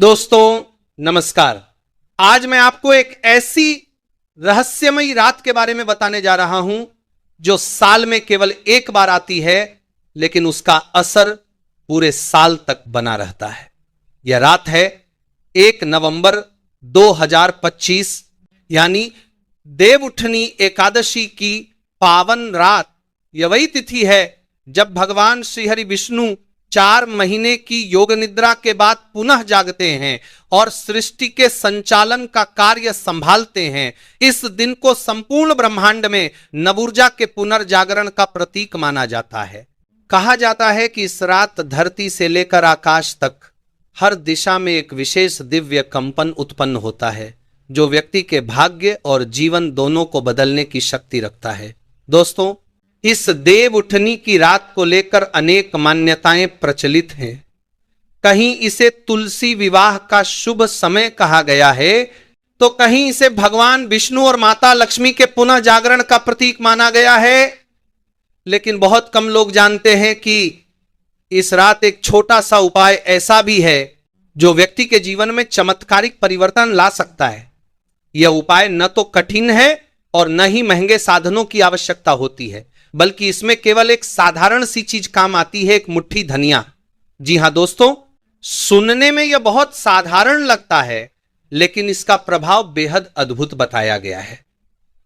दोस्तों नमस्कार। आज मैं आपको एक ऐसी रहस्यमयी रात के बारे में बताने जा रहा हूं जो साल में केवल एक बार आती है, लेकिन उसका असर पूरे साल तक बना रहता है। यह रात है 1 नवंबर 2025 यानी देवउठनी एकादशी की पावन रात। यह वही तिथि है जब भगवान श्रीहरि विष्णु 4 महीने की योग निद्रा के बाद पुनः जागते हैं और सृष्टि के संचालन का कार्य संभालते हैं। इस दिन को संपूर्ण ब्रह्मांड में नवऊर्जा के पुनर्जागरण का प्रतीक माना जाता है। कहा जाता है कि इस रात धरती से लेकर आकाश तक हर दिशा में एक विशेष दिव्य कंपन उत्पन्न होता है, जो व्यक्ति के भाग्य और जीवन दोनों को बदलने की शक्ति रखता है। दोस्तों, इस देवउठनी की रात को लेकर अनेक मान्यताएं प्रचलित हैं। कहीं इसे तुलसी विवाह का शुभ समय कहा गया है, तो कहीं इसे भगवान विष्णु और माता लक्ष्मी के पुनः जागरण का प्रतीक माना गया है। लेकिन बहुत कम लोग जानते हैं कि इस रात एक छोटा सा उपाय ऐसा भी है जो व्यक्ति के जीवन में चमत्कारिक परिवर्तन ला सकता है। यह उपाय न तो कठिन है और न ही महंगे साधनों की आवश्यकता होती है, बल्कि इसमें केवल एक साधारण सी चीज काम आती है, एक मुट्ठी धनिया। जी हां दोस्तों, सुनने में यह बहुत साधारण लगता है, लेकिन इसका प्रभाव बेहद अद्भुत बताया गया है।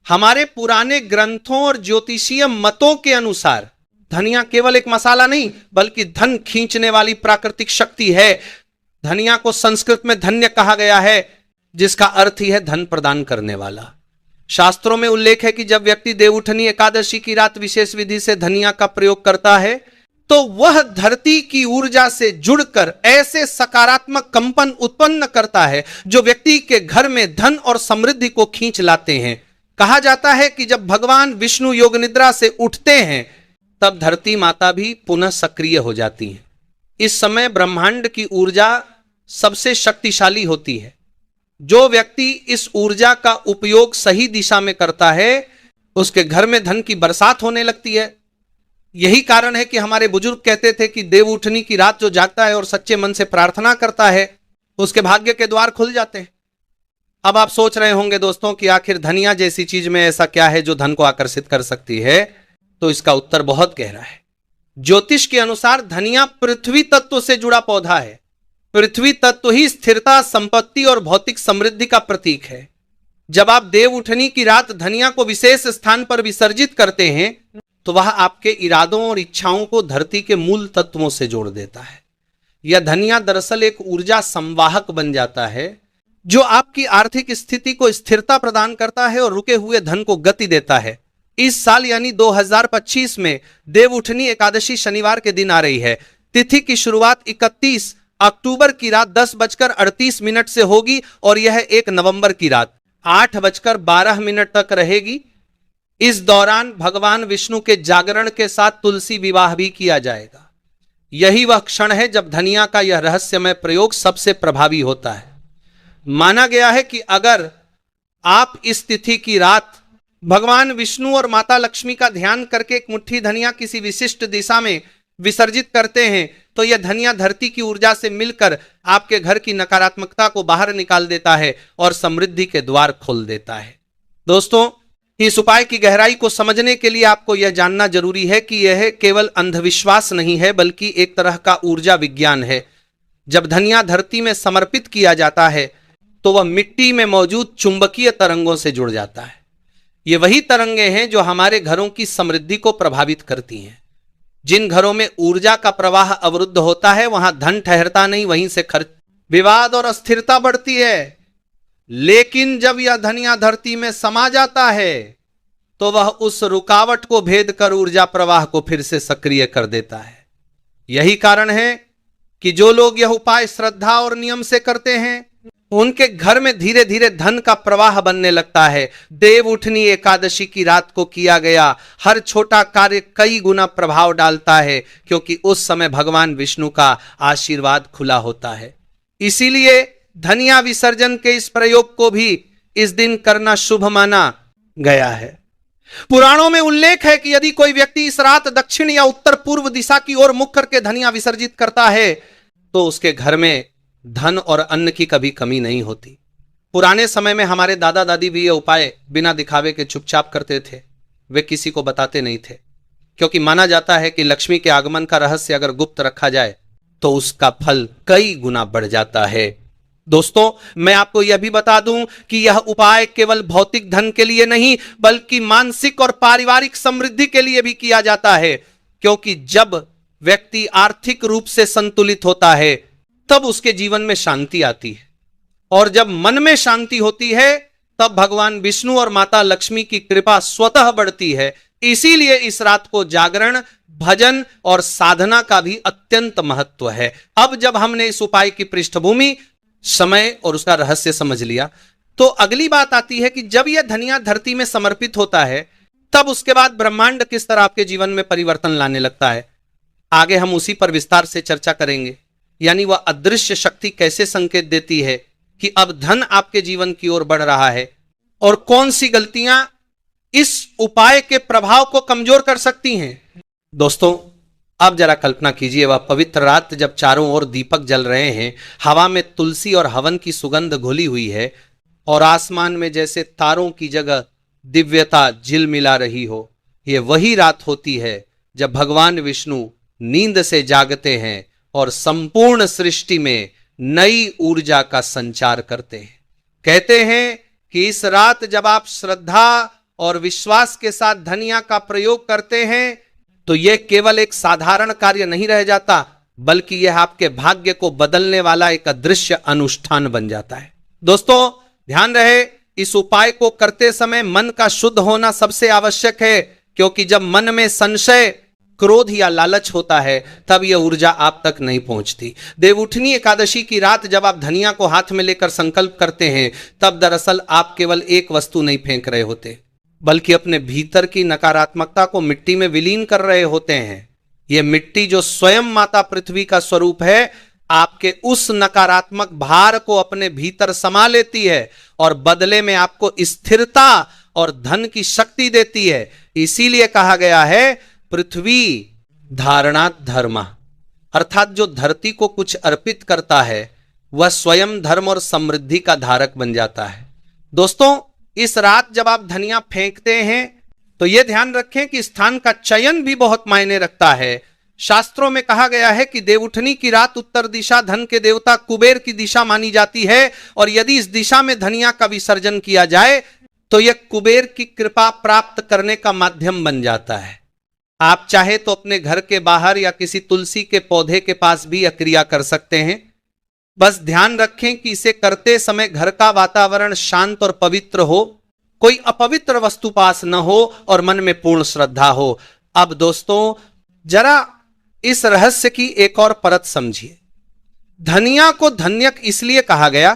हमारे पुराने ग्रंथों और ज्योतिषीय मतों के अनुसार धनिया केवल एक मसाला नहीं, बल्कि धन खींचने वाली प्राकृतिक शक्ति है। धनिया को संस्कृत में धन्य कहा गया है, जिसका अर्थ ही है धन प्रदान करने वाला। शास्त्रों में उल्लेख है कि जब व्यक्ति देवउठनी एकादशी की रात विशेष विधि से धनिया का प्रयोग करता है, तो वह धरती की ऊर्जा से जुड़कर ऐसे सकारात्मक कंपन उत्पन्न करता है जो व्यक्ति के घर में धन और समृद्धि को खींच लाते हैं। कहा जाता है कि जब भगवान विष्णु योग निद्रा से उठते हैं, तब धरती माता भी पुनः सक्रिय हो जाती है। इस समय ब्रह्मांड की ऊर्जा सबसे शक्तिशाली होती है। जो व्यक्ति इस ऊर्जा का उपयोग सही दिशा में करता है, उसके घर में धन की बरसात होने लगती है। यही कारण है कि हमारे बुजुर्ग कहते थे कि देवउठनी की रात जो जागता है और सच्चे मन से प्रार्थना करता है, उसके भाग्य के द्वार खुल जाते हैं। अब आप सोच रहे होंगे दोस्तों कि आखिर धनिया जैसी चीज में ऐसा क्या है जो धन को आकर्षित कर सकती है? तो इसका उत्तर बहुत गहरा है। ज्योतिष के अनुसार धनिया पृथ्वी तत्व से जुड़ा पौधा है। पृथ्वी तत्व ही स्थिरता, संपत्ति और भौतिक समृद्धि का प्रतीक है। जब आप देवउठनी की रात धनिया को विशेष स्थान पर विसर्जित करते हैं, तो वह आपके इरादों और इच्छाओं को धरती के मूल तत्वों से जोड़ देता है। यह धनिया दरअसल एक ऊर्जा संवाहक बन जाता है, जो आपकी आर्थिक स्थिति को स्थिरता प्रदान करता है और रुके हुए धन को गति देता है। इस साल यानी 2025 में देवउठनी एकादशी शनिवार के दिन आ रही है। तिथि की शुरुआत 31 अक्टूबर की रात 10:38 से होगी और यह 1 नवंबर की रात 8:12 तक रहेगी। इस दौरान भगवान विष्णु के जागरण के साथ तुलसी विवाह भी किया जाएगा। यही वह क्षण है जब धनिया का यह रहस्यमय प्रयोग सबसे प्रभावी होता है। माना गया है कि अगर आप इस तिथि की रात भगवान विष्णु और माता लक्ष्मी का ध्यान करके एक मुट्ठी धनिया किसी विशिष्ट दिशा में विसर्जित करते हैं, तो यह धनिया धरती की ऊर्जा से मिलकर आपके घर की नकारात्मकता को बाहर निकाल देता है और समृद्धि के द्वार खोल देता है। दोस्तों, इस उपाय की गहराई को समझने के लिए आपको यह जानना जरूरी है कि यह केवल अंधविश्वास नहीं है, बल्कि एक तरह का ऊर्जा विज्ञान है। जब धनिया धरती में समर्पित किया जाता है, तो वह मिट्टी में मौजूद चुंबकीय तरंगों से जुड़ जाता है। ये वही तरंगें हैं जो हमारे घरों की समृद्धि को प्रभावित करती हैं। जिन घरों में ऊर्जा का प्रवाह अवरुद्ध होता है, वहां धन ठहरता नहीं, वहीं से खर्च, विवाद और अस्थिरता बढ़ती है। लेकिन जब यह धनिया धरती में समा जाता है, तो वह उस रुकावट को भेद कर ऊर्जा प्रवाह को फिर से सक्रिय कर देता है। यही कारण है कि जो लोग यह उपाय श्रद्धा और नियम से करते हैं, उनके घर में धीरे धीरे धन का प्रवाह बनने लगता है। देवउठनी एकादशी की रात को किया गया हर छोटा कार्य कई गुना प्रभाव डालता है, क्योंकि उस समय भगवान विष्णु का आशीर्वाद खुला होता है। इसीलिए धनिया विसर्जन के इस प्रयोग को भी इस दिन करना शुभ माना गया है। पुराणों में उल्लेख है कि यदि कोई व्यक्ति इस रात दक्षिण या उत्तर पूर्व दिशा की ओर मुख करके धनिया विसर्जित करता है, तो उसके घर में धन और अन्न की कभी कमी नहीं होती। पुराने समय में हमारे दादा दादी भी ये उपाय बिना दिखावे के चुपचाप करते थे। वे किसी को बताते नहीं थे, क्योंकि माना जाता है कि लक्ष्मी के आगमन का रहस्य अगर गुप्त रखा जाए तो उसका फल कई गुना बढ़ जाता है। दोस्तों, मैं आपको यह भी बता दूं कि यह उपाय केवल भौतिक धन के लिए नहीं बल्कि मानसिक और पारिवारिक समृद्धि के लिए भी किया जाता है, क्योंकि जब व्यक्ति आर्थिक रूप से संतुलित होता है तब उसके जीवन में शांति आती है, और जब मन में शांति होती है तब भगवान विष्णु और माता लक्ष्मी की कृपा स्वतः बढ़ती है। इसीलिए इस रात को जागरण, भजन और साधना का भी अत्यंत महत्व है। अब जब हमने इस उपाय की पृष्ठभूमि, समय और उसका रहस्य समझ लिया, तो अगली बात आती है कि जब यह धनिया धरती में समर्पित होता है तब उसके बाद ब्रह्मांड किस तरह आपके जीवन में परिवर्तन लाने लगता है। आगे हम उसी पर विस्तार से चर्चा करेंगे, यानी वह अदृश्य शक्ति कैसे संकेत देती है कि अब धन आपके जीवन की ओर बढ़ रहा है, और कौन सी गलतियां इस उपाय के प्रभाव को कमजोर कर सकती हैं। दोस्तों, अब जरा कल्पना कीजिए वह पवित्र रात जब चारों ओर दीपक जल रहे हैं, हवा में तुलसी और हवन की सुगंध घुली हुई है और आसमान में जैसे तारों की जगह दिव्यता झिलमिला रही हो। यह वही रात होती है जब भगवान विष्णु नींद से जागते हैं और संपूर्ण सृष्टि में नई ऊर्जा का संचार करते हैं। कहते हैं कि इस रात जब आप श्रद्धा और विश्वास के साथ धनिया का प्रयोग करते हैं तो यह केवल एक साधारण कार्य नहीं रह जाता, बल्कि यह आपके भाग्य को बदलने वाला एक अदृश्य अनुष्ठान बन जाता है। दोस्तों, ध्यान रहे, इस उपाय को करते समय मन का शुद्ध होना सबसे आवश्यक है, क्योंकि जब मन में संशय, क्रोध या लालच होता है तब यह ऊर्जा आप तक नहीं पहुंचती। देवउठनी एकादशी की रात जब आप धनिया को हाथ में लेकर संकल्प करते हैं तब दरअसल आप केवल एक वस्तु नहीं फेंक रहे होते, बल्कि अपने भीतर की नकारात्मकता को मिट्टी में विलीन कर रहे होते हैं। यह मिट्टी जो स्वयं माता पृथ्वी का स्वरूप है, आपके उस नकारात्मक भार को अपने भीतर समा लेती है और बदले में आपको स्थिरता और धन की शक्ति देती है। इसीलिए कहा गया है, पृथ्वी धारणात् धर्म, अर्थात जो धरती को कुछ अर्पित करता है वह स्वयं धर्म और समृद्धि का धारक बन जाता है। दोस्तों, इस रात जब आप धनिया फेंकते हैं तो यह ध्यान रखें कि स्थान का चयन भी बहुत मायने रखता है। शास्त्रों में कहा गया है कि देवउठनी की रात उत्तर दिशा धन के देवता कुबेर की दिशा मानी जाती है, और यदि इस दिशा में धनिया का विसर्जन किया जाए तो यह कुबेर की कृपा प्राप्त करने का माध्यम बन जाता है। आप चाहे तो अपने घर के बाहर या किसी तुलसी के पौधे के पास भी यह क्रिया कर सकते हैं। बस ध्यान रखें कि इसे करते समय घर का वातावरण शांत और पवित्र हो, कोई अपवित्र वस्तु पास न हो और मन में पूर्ण श्रद्धा हो। अब दोस्तों, जरा इस रहस्य की एक और परत समझिए। धनिया को धन्यक इसलिए कहा गया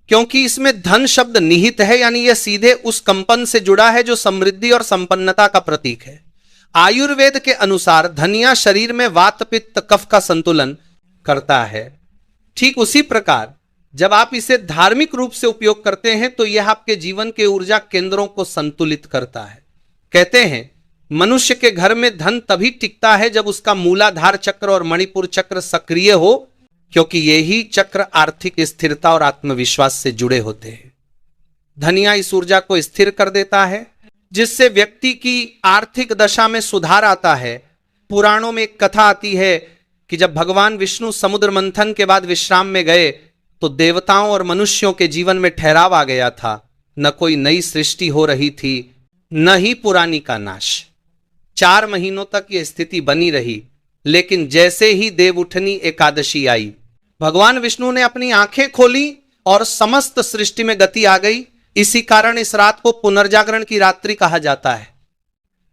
क्योंकि इसमें धन शब्द निहित है, यानी यह सीधे उस कंपन से जुड़ा है जो समृद्धि और संपन्नता का प्रतीक है। आयुर्वेद के अनुसार धनिया शरीर में वात पित्त कफ का संतुलन करता है। ठीक उसी प्रकार जब आप इसे धार्मिक रूप से उपयोग करते हैं तो यह आपके जीवन के ऊर्जा केंद्रों को संतुलित करता है। कहते हैं, मनुष्य के घर में धन तभी टिकता है जब उसका मूलाधार चक्र और मणिपुर चक्र सक्रिय हो, क्योंकि यही चक्र आर्थिक स्थिरता और आत्मविश्वास से जुड़े होते हैं। धनिया इस ऊर्जा को स्थिर कर देता है, जिससे व्यक्ति की आर्थिक दशा में सुधार आता है। पुराणों में एक कथा आती है कि जब भगवान विष्णु समुद्र मंथन के बाद विश्राम में गए तो देवताओं और मनुष्यों के जीवन में ठहराव आ गया था। न कोई नई सृष्टि हो रही थी, न ही पुरानी का नाश। 4 महीनों तक यह स्थिति बनी रही, लेकिन जैसे ही देवउठनी एकादशी आई, भगवान विष्णु ने अपनी आंखें खोली और समस्त सृष्टि में गति आ गई। इसी कारण इस रात को पुनर्जागरण की रात्रि कहा जाता है।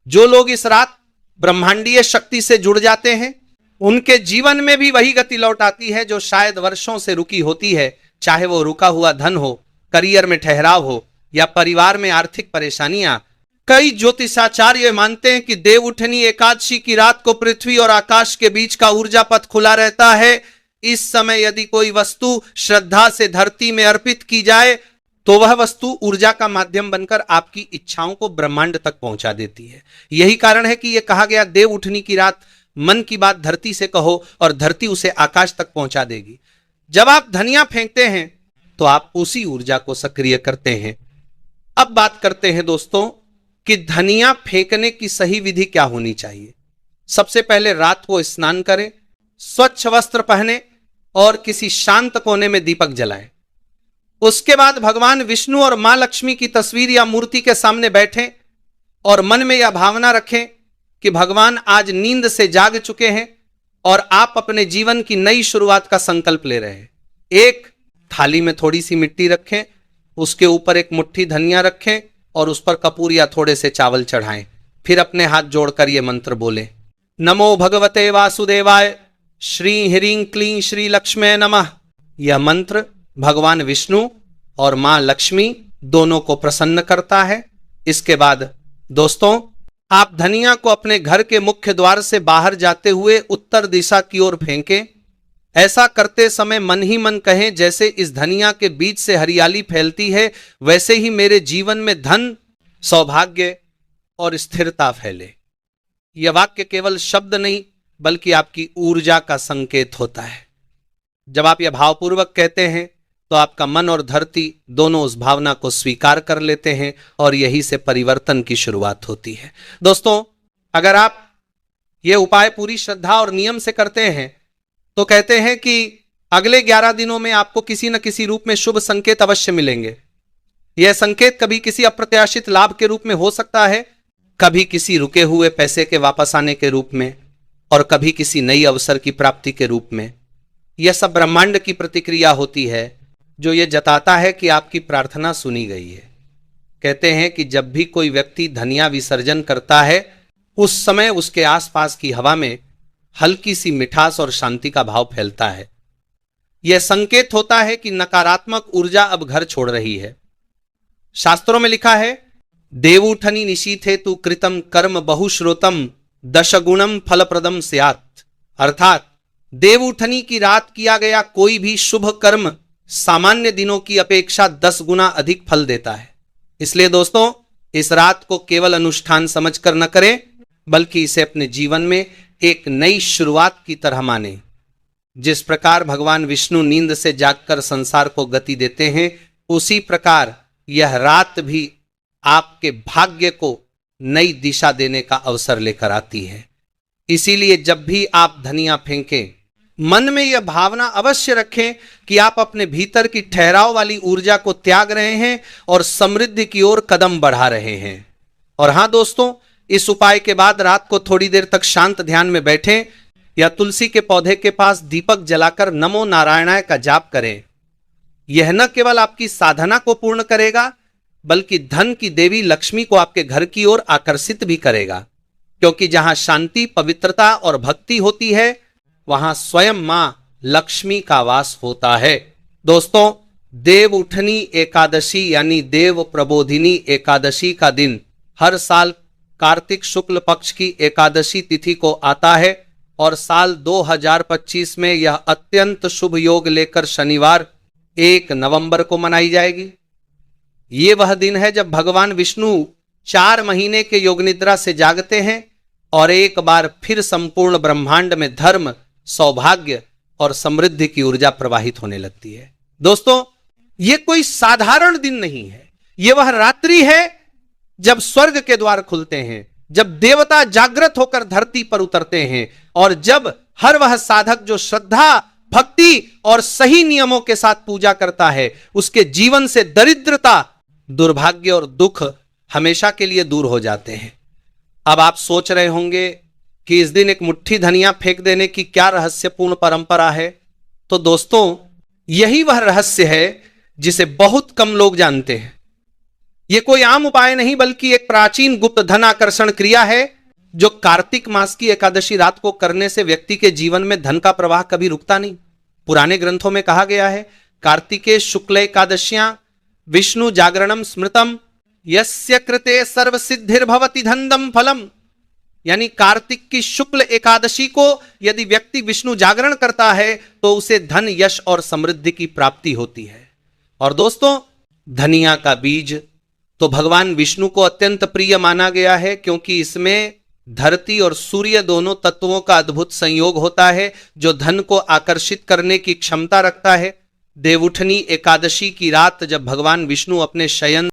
जो लोग इस रात ब्रह्मांडीय शक्ति से जुड़ जाते हैं, उनके जीवन में भी वही गति लौट आती है जो शायद वर्षों से रुकी होती है, चाहे वो रुका हुआ धन हो, करियर में ठहराव हो या परिवार में आर्थिक परेशानियां। कई ज्योतिषाचार्य मानते हैं कि देवउठनी एकादशी की रात को पृथ्वी और आकाश के बीच का ऊर्जा पथ खुला रहता है। इस समय यदि कोई वस्तु श्रद्धा से धरती में अर्पित की जाए तो वह वस्तु ऊर्जा का माध्यम बनकर आपकी इच्छाओं को ब्रह्मांड तक पहुंचा देती है। यही कारण है कि यह कहा गया, देवउठनी की रात मन की बात धरती से कहो और धरती उसे आकाश तक पहुंचा देगी। जब आप धनिया फेंकते हैं तो आप उसी ऊर्जा को सक्रिय करते हैं। अब बात करते हैं दोस्तों कि धनिया फेंकने की सही विधि क्या होनी चाहिए। सबसे पहले रात को स्नान करें, स्वच्छ वस्त्र पहने और किसी शांत कोने में दीपक जलाएं। उसके बाद भगवान विष्णु और मां लक्ष्मी की तस्वीर या मूर्ति के सामने बैठें और मन में यह भावना रखें कि भगवान आज नींद से जाग चुके हैं और आप अपने जीवन की नई शुरुआत का संकल्प ले रहे हैं। एक थाली में थोड़ी सी मिट्टी रखें, उसके ऊपर एक मुट्ठी धनिया रखें और उस पर कपूर या थोड़े से चावल चढ़ाएं। फिर अपने हाथ जोड़कर यह मंत्र बोलें, नमो भगवते वासुदेवाय, श्री ह्रीं क्लीं श्री लक्ष्मी नमः। यह मंत्र भगवान विष्णु और मां लक्ष्मी दोनों को प्रसन्न करता है। इसके बाद दोस्तों आप धनिया को अपने घर के मुख्य द्वार से बाहर जाते हुए उत्तर दिशा की ओर फेंकें। ऐसा करते समय मन ही मन कहें, जैसे इस धनिया के बीच से हरियाली फैलती है वैसे ही मेरे जीवन में धन, सौभाग्य और स्थिरता फैले। यह वाक्य केवल शब्द नहीं बल्कि आपकी ऊर्जा का संकेत होता है। जब आप यह भावपूर्वक कहते हैं तो आपका मन और धरती दोनों उस भावना को स्वीकार कर लेते हैं और यही से परिवर्तन की शुरुआत होती है। दोस्तों अगर आप ये उपाय पूरी श्रद्धा और नियम से करते हैं तो कहते हैं कि अगले 11 दिनों में आपको किसी न किसी रूप में शुभ संकेत अवश्य मिलेंगे। यह संकेत कभी किसी अप्रत्याशित लाभ के रूप में हो सकता है, कभी किसी रुके हुए पैसे के वापस आने के रूप में और कभी किसी नई अवसर की प्राप्ति के रूप में। यह सब ब्रह्मांड की प्रतिक्रिया होती है जो यह जताता है कि आपकी प्रार्थना सुनी गई है। कहते हैं कि जब भी कोई व्यक्ति धनिया विसर्जन करता है उस समय उसके आसपास की हवा में हल्की सी मिठास और शांति का भाव फैलता है। यह संकेत होता है कि नकारात्मक ऊर्जा अब घर छोड़ रही है। शास्त्रों में लिखा है, देवूठनी निशीथे तु कृतम कर्म बहुश्रोतम दशगुणम फलप्रदम स्यात्। अर्थात देवउठनी की रात किया गया कोई भी शुभ कर्म सामान्य दिनों की अपेक्षा 10 गुना अधिक फल देता है। इसलिए दोस्तों इस रात को केवल अनुष्ठान समझकर न करें बल्कि इसे अपने जीवन में एक नई शुरुआत की तरह माने। जिस प्रकार भगवान विष्णु नींद से जागकर संसार को गति देते हैं उसी प्रकार यह रात भी आपके भाग्य को नई दिशा देने का अवसर लेकर आती है। इसीलिए जब भी आप धनिया फेंकें मन में यह भावना अवश्य रखें कि आप अपने भीतर की ठहराव वाली ऊर्जा को त्याग रहे हैं और समृद्धि की ओर कदम बढ़ा रहे हैं। और हां दोस्तों, इस उपाय के बाद रात को थोड़ी देर तक शांत ध्यान में बैठें या तुलसी के पौधे के पास दीपक जलाकर नमो नारायणाय का जाप करें। यह न केवल आपकी साधना को पूर्ण करेगा बल्कि धन की देवी लक्ष्मी को आपके घर की ओर आकर्षित भी करेगा, क्योंकि जहां शांति, पवित्रता और भक्ति होती है वहां स्वयं मां लक्ष्मी का वास होता है। दोस्तों देव उठनी एकादशी यानी देव प्रबोधिनी एकादशी का दिन हर साल कार्तिक शुक्ल पक्ष की एकादशी तिथि को आता है और साल 2025 में यह अत्यंत शुभ योग लेकर शनिवार 1 नवंबर को मनाई जाएगी। ये वह दिन है जब भगवान विष्णु 4 महीने के योग निद्रा से जागते हैं और एक बार फिर संपूर्ण ब्रह्मांड में धर्म, सौभाग्य और समृद्धि की ऊर्जा प्रवाहित होने लगती है। दोस्तों यह कोई साधारण दिन नहीं है, यह वह रात्रि है जब स्वर्ग के द्वार खुलते हैं, जब देवता जागृत होकर धरती पर उतरते हैं और जब हर वह साधक जो श्रद्धा, भक्ति और सही नियमों के साथ पूजा करता है उसके जीवन से दरिद्रता, दुर्भाग्य और दुख हमेशा के लिए दूर हो जाते हैं। अब आप सोच रहे होंगे कि इस दिन एक मुट्ठी धनिया फेंक देने की क्या रहस्यपूर्ण परंपरा है। तो दोस्तों यही वह रहस्य है जिसे बहुत कम लोग जानते हैं। यह कोई आम उपाय नहीं बल्कि एक प्राचीन गुप्त धन आकर्षण क्रिया है जो कार्तिक मास की एकादशी रात को करने से व्यक्ति के जीवन में धन का प्रवाह कभी रुकता नहीं। पुराने ग्रंथों में कहा गया है, कार्तिके शुक्ल एकादश्यां विष्णु जागरणम स्मृतम यस्य कृते सर्व सिद्धिर्भवति धनदम फलम। यानी कार्तिक की शुक्ल एकादशी को यदि व्यक्ति विष्णु जागरण करता है तो उसे धन, यश और समृद्धि की प्राप्ति होती है। और दोस्तों धनिया का बीज तो भगवान विष्णु को अत्यंत प्रिय माना गया है क्योंकि इसमें धरती और सूर्य दोनों तत्वों का अद्भुत संयोग होता है जो धन को आकर्षित करने की क्षमता रखता है। देवउठनी एकादशी की रात जब भगवान विष्णु अपने शयन